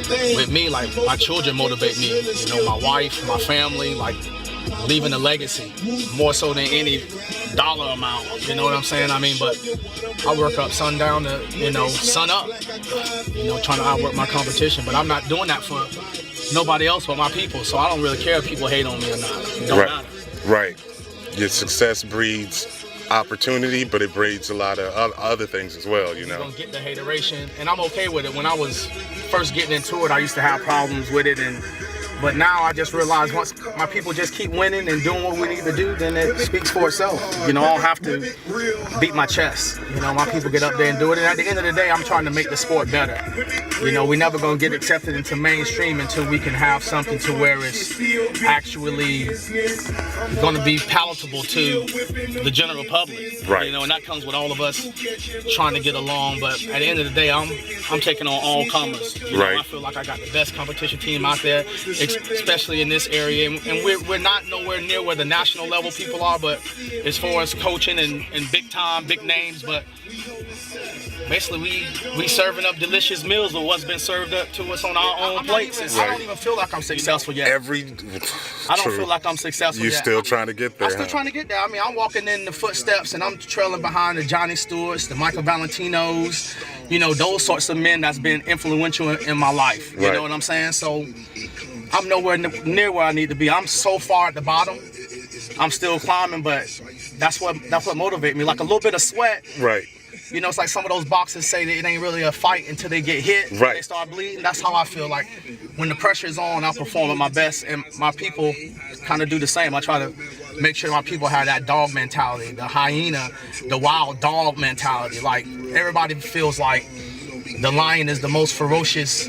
with me, like my children motivate me. You know, my wife, my family, like leaving a legacy more so than any dollar amount. You know what I'm saying? I mean, but I work up sundown to, you know, sun up. You know, trying to outwork my competition, but I'm not doing that for nobody else but my people. So I don't really care if people hate on me or not. It don't matter. Right. Your success breeds opportunity, but it breeds a lot of other things as well, you know. You're gonna get the hateration, and I'm okay with it. When I was first getting into it, I used to have problems with it, but now I just realize once my people just keep winning and doing what we need to do, then it speaks for itself. You know, I don't have to beat my chest. You know, my people get up there and do it, and at the end of the day, I'm trying to make the sport better. You know, we're never gonna get accepted into mainstream until we can have something to where it's actually gonna be palatable to the general public. Right. You know, and that comes with all of us trying to get along. But at the end of the day, I'm taking on all comers. You know, I feel like I got the best competition team out there, especially in this area. And we're not nowhere near where the national level people are, but as far as coaching and big time, big names, but basically we serving up delicious meals with what's been served up to us on our own plates. I don't even feel like I'm successful yet. I don't feel like I'm successful yet. You're still trying to get there. I'm still trying to get there. I mean, I'm walking in the footsteps and I'm trailing behind the Johnny Stewarts, the Michael Valentinos, you know, those sorts of men that's been influential in my life. You know what I'm saying? So I'm nowhere near where I need to be. I'm so far at the bottom. I'm still climbing, but that's what motivates me. Like a little bit of sweat. Right. You know, it's like some of those boxers say that it ain't really a fight until they get hit. Right. They start bleeding. That's how I feel. Like when the pressure is on, I perform at my best, and my people kind of do the same. I try to make sure my people have that dog mentality, the hyena, the wild dog mentality. Like everybody feels like the lion is the most ferocious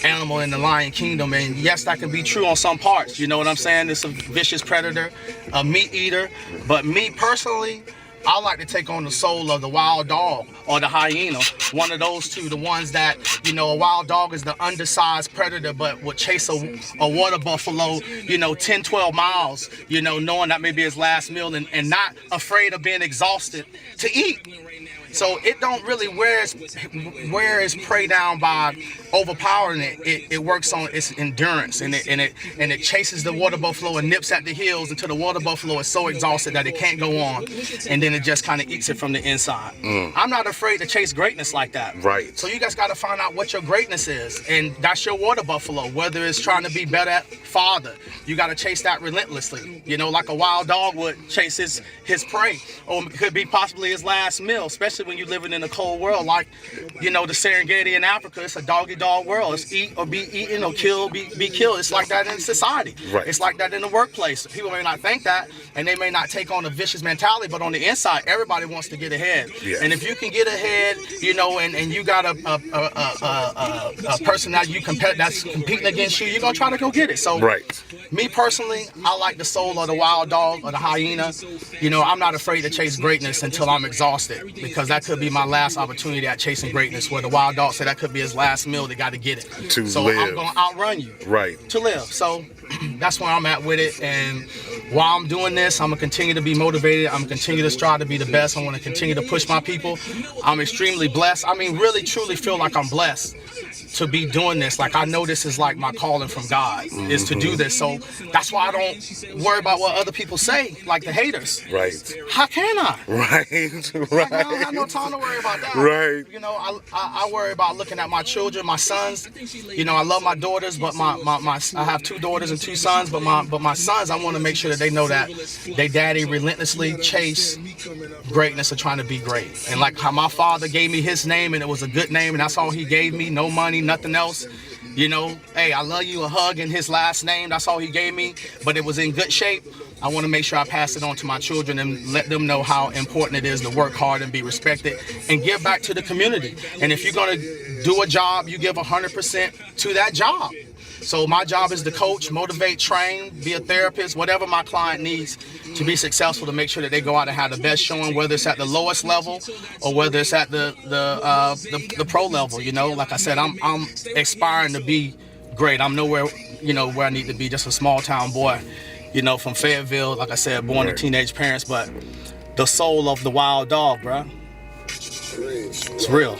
animal in the lion kingdom, and yes, that can be true on some parts. You know what I'm saying? It's a vicious predator, a meat eater. But me personally, I like to take on the soul of the wild dog or the hyena, one of those two, the ones that, you know, a wild dog is the undersized predator but would chase a water buffalo, you know, 10, 12 miles, you know, knowing that may be his last meal and not afraid of being exhausted to eat. So it don't really wear its prey down by overpowering it. It works on its endurance, and it chases the water buffalo and nips at the heels until the water buffalo is so exhausted that it can't go on, and then it just kind of eats it from the inside. I'm not afraid to chase greatness like that. Right. So you guys got to find out what your greatness is, and that's your water buffalo. Whether it's trying to be better at father, you got to chase that relentlessly. You know, like a wild dog would chase his prey, or it could be possibly his last meal, especially when you're living in a cold world like, you know, the Serengeti in Africa. It's a dog-eat-dog world. It's eat or be eaten or kill, be killed. It's like that in society. Right. It's like that in the workplace. People may not think that, and they may not take on a vicious mentality, but on the inside, everybody wants to get ahead. Yeah. And if you can get ahead, you know, and you got a person that that's competing against you, you're gonna try to go get it. So me personally, I like the soul of the wild dog or the hyena. You know, I'm not afraid to chase greatness until I'm exhausted, because that could be my last opportunity at chasing greatness, where the wild dog said that could be his last meal. They got to get it. So I'm going to outrun you. Right. To live. So that's where I'm at with it. And while I'm doing this, I'm going to continue to be motivated. I'm going to continue to strive to be the best. I want to continue to push my people. I'm extremely blessed. I mean, really, truly feel like I'm blessed to be doing this. Like, I know this is like my calling from God, is to do this. So that's why I don't worry about what other people say, like the haters. Right. How can I? Right. Like, I don't have no time to worry about that. Right. You know, I worry about looking at my children, my sons. You know, I love my daughters, but I have 2 daughters and 2 sons, but my sons, I want to make sure that they know that their daddy relentlessly chase greatness of trying to be great. And like how my father gave me his name, and it was a good name, and that's all he gave me, no money, nothing else. You know, hey, I love you, a hug in his last name, that's all he gave me, but it was in good shape. I want to make sure I pass it on to my children and let them know how important it is to work hard and be respected and give back to the community. And if you're going to do a job, you give 100% to that job. So my job is to coach, motivate, train, be a therapist, whatever my client needs to be successful, to make sure that they go out and have the best showing, whether it's at the lowest level or whether it's at the pro level. You know, like I said, I'm aspiring to be great. I'm nowhere, you know, where I need to be, just a small town boy, you know, from Fayetteville, like I said, born to teenage parents, but the soul of the wild dog, bruh. It's real.